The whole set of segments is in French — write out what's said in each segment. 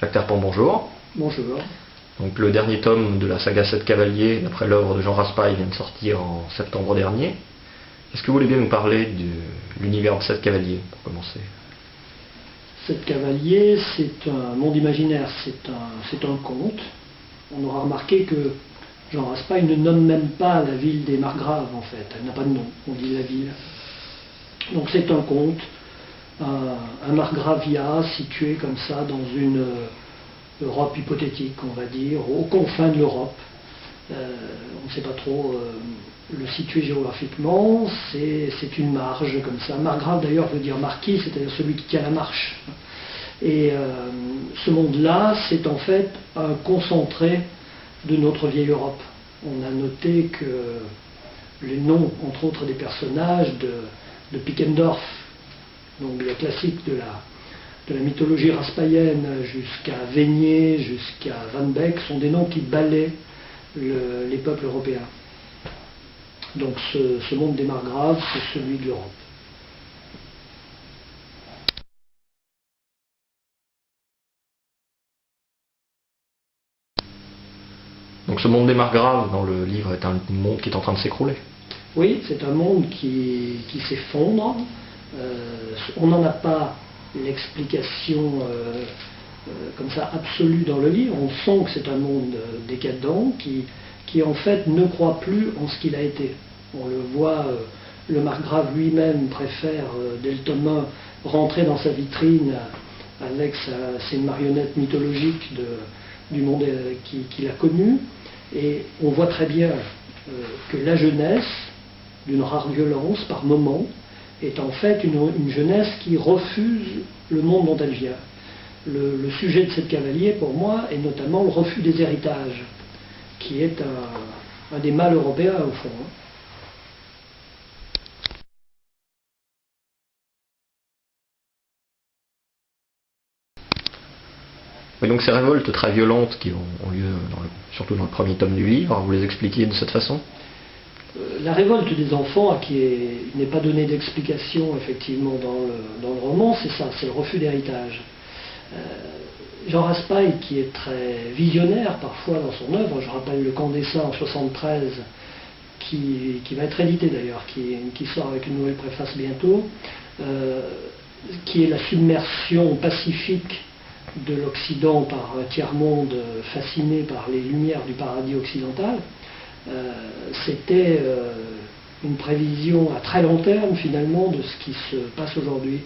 Jacques Terpent, bonjour. Bonjour. Donc, le dernier tome de la saga 7 Cavaliers, d'après l'œuvre de Jean Raspail, vient de sortir en septembre dernier. Est-ce que vous voulez bien nous parler de l'univers de 7 Cavaliers, pour commencer? 7 Cavaliers, c'est un monde imaginaire, c'est un conte. On aura remarqué que Jean Raspail ne nomme même pas la ville des Margraves, en fait. Elle n'a pas de nom, on dit la ville. Donc c'est un conte, un Margravia situé comme ça dans une Europe hypothétique, on va dire, aux confins de l'Europe. On ne sait pas trop le situer géographiquement, c'est une marge comme ça. Margrave d'ailleurs veut dire marquis, c'est-à-dire celui qui tient la marche. Et ce monde-là, c'est en fait un concentré de notre vieille Europe. On a noté que les noms, entre autres des personnages de Pickendorf, donc le classique de la mythologie raspaïenne, jusqu'à Vénier, jusqu'à Van Beck, sont des noms qui balaient les peuples européens. Donc ce monde des Margraves, c'est celui de l'Europe. Donc ce monde des Margraves, dans le livre, est un monde qui est en train de s'écrouler. Oui, c'est un monde qui s'effondre. On n'en a pas l'explication comme ça absolue dans le livre. On sent que c'est un monde décadent qui en fait ne croit plus en ce qu'il a été. On le voit, le margrave lui-même préfère dès le tome 1 rentrer dans sa vitrine avec ses marionnettes mythologiques du monde qu'il a connu. Et on voit très bien que la jeunesse, d'une rare violence par moment, est en fait une jeunesse qui refuse le monde dont elle vient. Le sujet de 7 Cavaliers, pour moi, est notamment le refus des héritages, qui est un des mâles européens, au fond. Et donc ces révoltes très violentes qui ont lieu surtout dans le premier tome du livre, vous les expliquez de cette façon? La révolte des enfants, à qui il n'est pas donné d'explication effectivement dans le roman, c'est ça, c'est le refus d'héritage. Jean Raspail, qui est très visionnaire parfois dans son œuvre, je rappelle Le Camp des Saints en 73, qui va être édité d'ailleurs, qui sort avec une nouvelle préface bientôt, qui est la submersion pacifique de l'Occident par un tiers-monde fasciné par les lumières du paradis occidental. C'était une prévision à très long terme finalement de ce qui se passe aujourd'hui.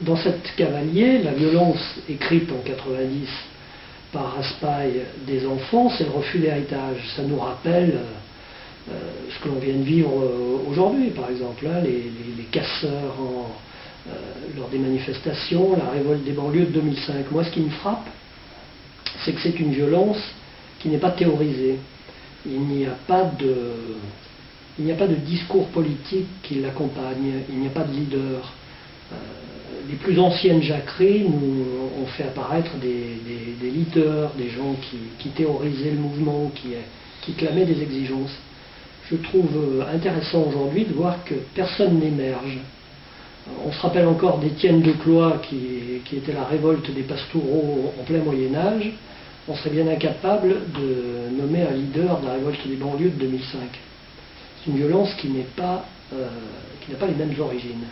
Dans 7 Cavaliers, la violence écrite en 90 par Raspail des enfants, c'est le refus d'héritage. Ça nous rappelle ce que l'on vient de vivre aujourd'hui, par exemple, hein, les casseurs lors des manifestations, la révolte des banlieues de 2005. Moi, ce qui me frappe, c'est que c'est une violence qui n'est pas théorisée. Il n'y a pas de discours politique qui l'accompagne, il n'y a pas de leader. Les plus anciennes jacqueries nous ont fait apparaître des leaders, des gens qui théorisaient le mouvement, qui clamaient des exigences. Je trouve intéressant aujourd'hui de voir que personne n'émerge. On se rappelle encore d'Étienne de Cloix qui était la révolte des pastoureaux en plein Moyen-Âge. On serait bien incapable de nommer un leader de la révolte des banlieues de 2005. C'est une violence qui n'a pas les mêmes origines.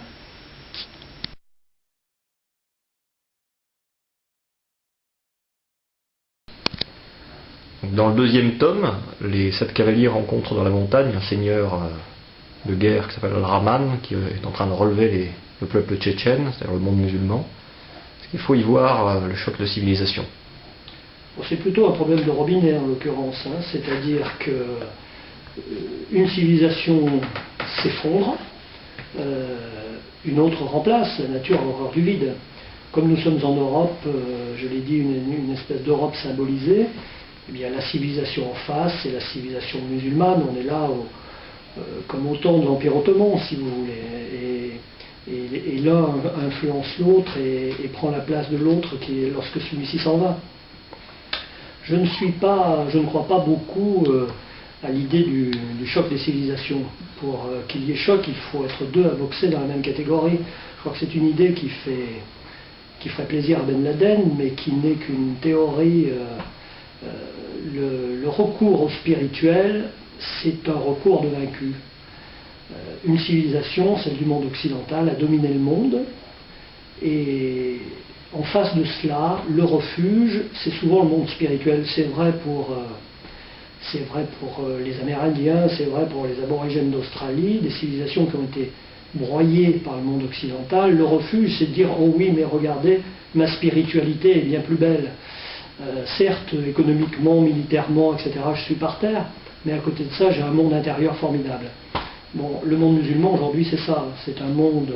Dans le deuxième tome, les 7 cavaliers rencontrent dans la montagne un seigneur de guerre qui s'appelle Rahman, qui est en train de relever le peuple tchétchène, c'est-à-dire le monde musulman. Est-ce qu'il faut y voir le choc de civilisation? C'est plutôt un problème de robinet en l'occurrence, hein, c'est-à-dire que une civilisation s'effondre, une autre remplace, la nature a horreur du vide. Comme nous sommes en Europe, je l'ai dit, une espèce d'Europe symbolisée, eh bien la civilisation en face, c'est la civilisation musulmane. On est là comme au temps de l'Empire ottoman, si vous voulez. Et l'un influence l'autre et prend la place de l'autre lorsque celui-ci s'en va. Je ne crois pas beaucoup à l'idée du choc des civilisations. Pour qu'il y ait choc, il faut être deux à boxer dans la même catégorie. Je crois que c'est une idée qui qui ferait plaisir à Ben Laden, mais qui n'est qu'une théorie. Le recours au spirituel, c'est un recours de vaincu. Une civilisation, celle du monde occidental, a dominé le monde, et en face de cela, le refuge, c'est souvent le monde spirituel. C'est vrai pour les Amérindiens, c'est vrai pour les aborigènes d'Australie, des civilisations qui ont été broyées par le monde occidental. Le refuge, c'est de dire « Oh oui, mais regardez, ma spiritualité est bien plus belle. Certes, économiquement, militairement, etc., je suis par terre, mais à côté de ça, j'ai un monde intérieur formidable. » Bon, le monde musulman aujourd'hui, c'est ça. C'est un monde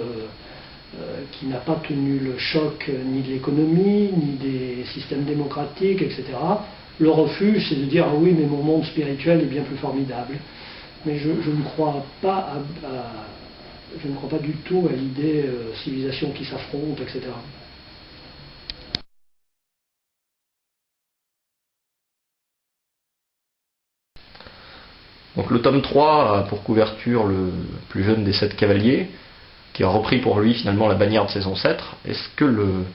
qui n'a pas tenu le choc ni de l'économie, ni des systèmes démocratiques, etc. Le refuge, c'est de dire ah oui, mais mon monde spirituel est bien plus formidable. Mais je ne crois pas je ne crois pas du tout à l'idée civilisation qui s'affrontent, etc. Donc le tome 3 a pour couverture le plus jeune des 7 cavaliers, qui a repris pour lui finalement la bannière de ses ancêtres. Est-ce que le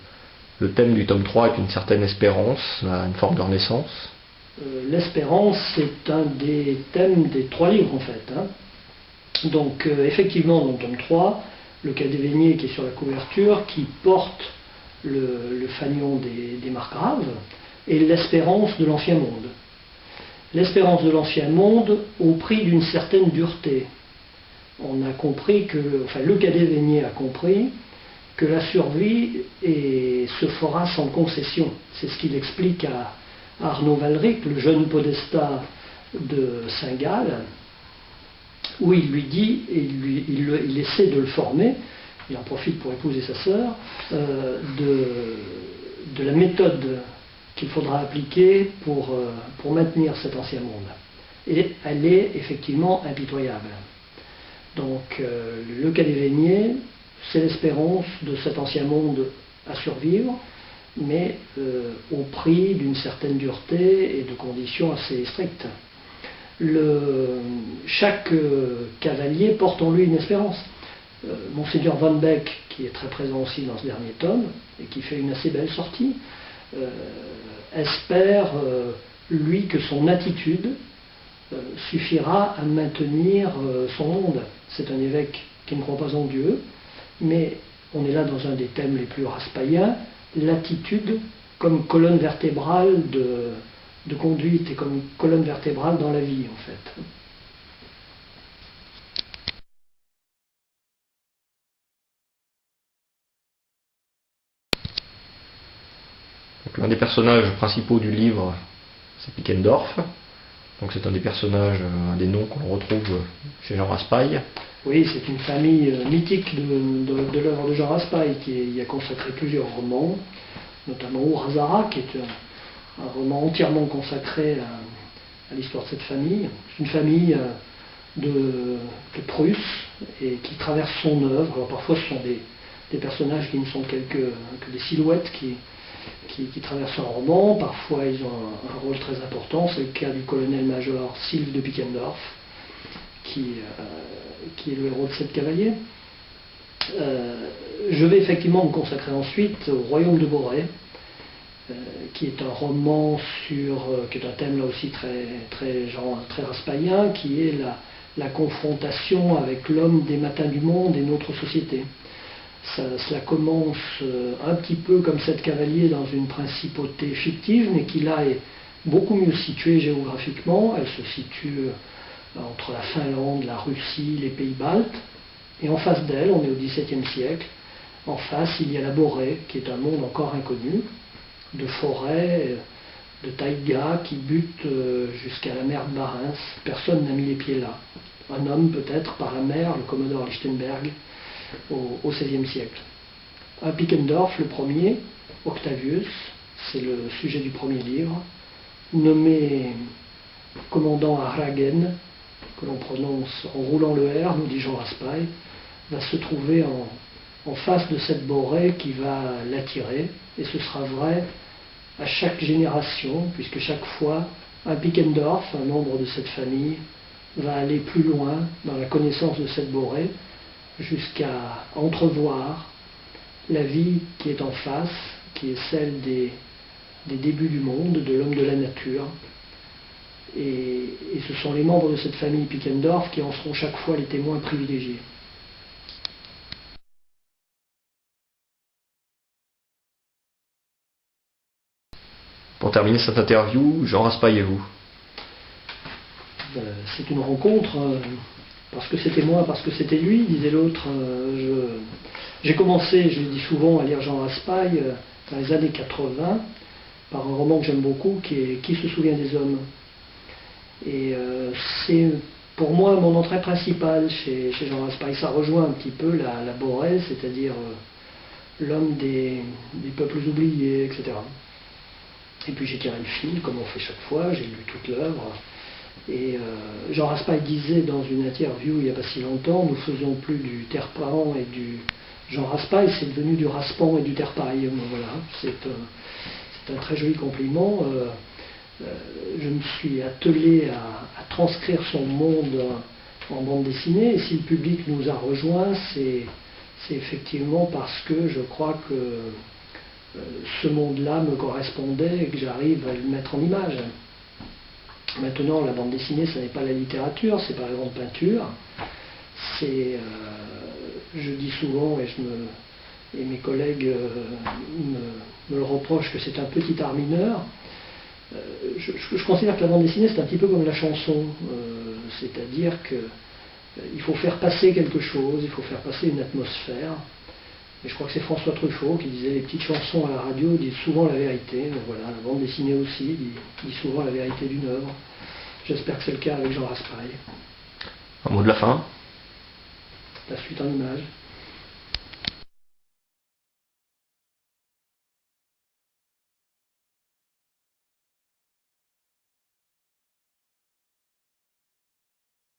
thème du tome 3 est une certaine espérance, une forme de renaissance? L'espérance, c'est un des thèmes des 3 livres en fait. Donc effectivement, dans le tome 3, le Cadévénier qui est sur la couverture, qui porte le fanion des margraves, et l'espérance de l'ancien monde. L'espérance de l'ancien monde au prix d'une certaine dureté. On a compris le Cadévénier a compris que la survie se fera sans concession. C'est ce qu'il explique à Arnaud Valric, le jeune podestat de Saint-Gall, où il lui dit, et il essaie de le former, il en profite pour épouser sa sœur, de la méthode qu'il faudra appliquer pour maintenir cet ancien monde. Et elle est effectivement impitoyable. Donc le Cadévénier, c'est l'espérance de cet ancien monde à survivre, mais au prix d'une certaine dureté et de conditions assez strictes. Chaque cavalier porte en lui une espérance. Monseigneur Van Beck, qui est très présent aussi dans ce dernier tome, et qui fait une assez belle sortie, espère, lui, que son attitude suffira à maintenir son monde. C'est un évêque qui ne croit pas en Dieu, mais on est là dans un des thèmes les plus raspaïens, l'attitude comme colonne vertébrale de conduite et comme colonne vertébrale dans la vie, en fait. Donc, l'un des personnages principaux du livre, c'est Pickendorf. Donc c'est un des personnages, un des noms qu'on retrouve chez Jean Raspail. Oui, c'est une famille mythique de l'œuvre de Jean Raspail, qui y a consacré plusieurs romans, notamment Ouarzara, qui est un roman entièrement consacré à l'histoire de cette famille. C'est une famille de Prusse et qui traverse son œuvre. Alors parfois ce sont des personnages qui ne sont que des silhouettes qui traversent un roman. Parfois ils ont un rôle très important. C'est le cas du colonel-major Sylve de Pickendorf, qui est le héros de 7 cavaliers. Je vais effectivement me consacrer ensuite au Royaume de Borée, qui est un roman qui est un thème là aussi très raspaïen, qui est la confrontation avec l'homme des matins du monde et notre société. Cela commence un petit peu comme 7 cavaliers dans une principauté fictive, mais qui là est beaucoup mieux située géographiquement. Elle se situe entre la Finlande, la Russie, les pays baltes, et en face d'elle, on est au XVIIe siècle, en face il y a la Borée, qui est un monde encore inconnu, de forêts, de taïgas qui butent jusqu'à la mer de Barents. Personne n'a mis les pieds là. Un homme peut-être par la mer, le commodore Lichtenberg, au XVIe siècle. Un Pickendorf, le premier, Octavius, c'est le sujet du premier livre, nommé commandant à Hagen, que l'on prononce en roulant le R, nous dit Jean Raspail, va se trouver en face de cette Borée qui va l'attirer, et ce sera vrai à chaque génération, puisque chaque fois, un Pickendorf, un membre de cette famille, va aller plus loin dans la connaissance de cette Borée, jusqu'à entrevoir la vie qui est en face, qui est celle des débuts du monde, de l'homme de la nature. Et ce sont les membres de cette famille Pickendorf qui en seront chaque fois les témoins privilégiés. Pour terminer cette interview, Jean Raspail et vous? C'est une rencontre, parce que c'était moi, parce que c'était lui, disait l'autre. J'ai commencé, je le dis souvent, à lire Jean Raspail dans les années 80, par un roman que j'aime beaucoup, qui est Qui se souvient des hommes. Et c'est pour moi mon entrée principale chez Jean Raspail. Ça rejoint un petit peu la Borès, c'est-à-dire l'homme des peuples oubliés, etc. Et puis j'ai tiré le fil, comme on fait chaque fois, j'ai lu toute l'œuvre. Et Jean Raspail disait dans une interview il n'y a pas si longtemps, nous faisons plus du Terpain et du Jean Raspail, c'est devenu du Raspan et du Terpail. Voilà, c'est un très joli compliment. Je me suis attelé à transcrire son monde en bande dessinée, et si le public nous a rejoints, c'est effectivement parce que je crois que ce monde-là me correspondait et que j'arrive à le mettre en image. Maintenant, la bande dessinée, ce n'est pas la littérature, c'est pas la grande peinture. C'est, je dis souvent, et mes collègues me le reprochent, que c'est un petit art mineur. Je considère que la bande dessinée, c'est un petit peu comme la chanson. C'est-à-dire qu'il faut faire passer quelque chose, il faut faire passer une atmosphère. Et je crois que c'est François Truffaut qui disait les petites chansons à la radio disent souvent la vérité. Donc voilà, la bande dessinée aussi dit souvent la vérité d'une œuvre. J'espère que c'est le cas avec Jean Raspail. Un mot de la fin? La suite en images.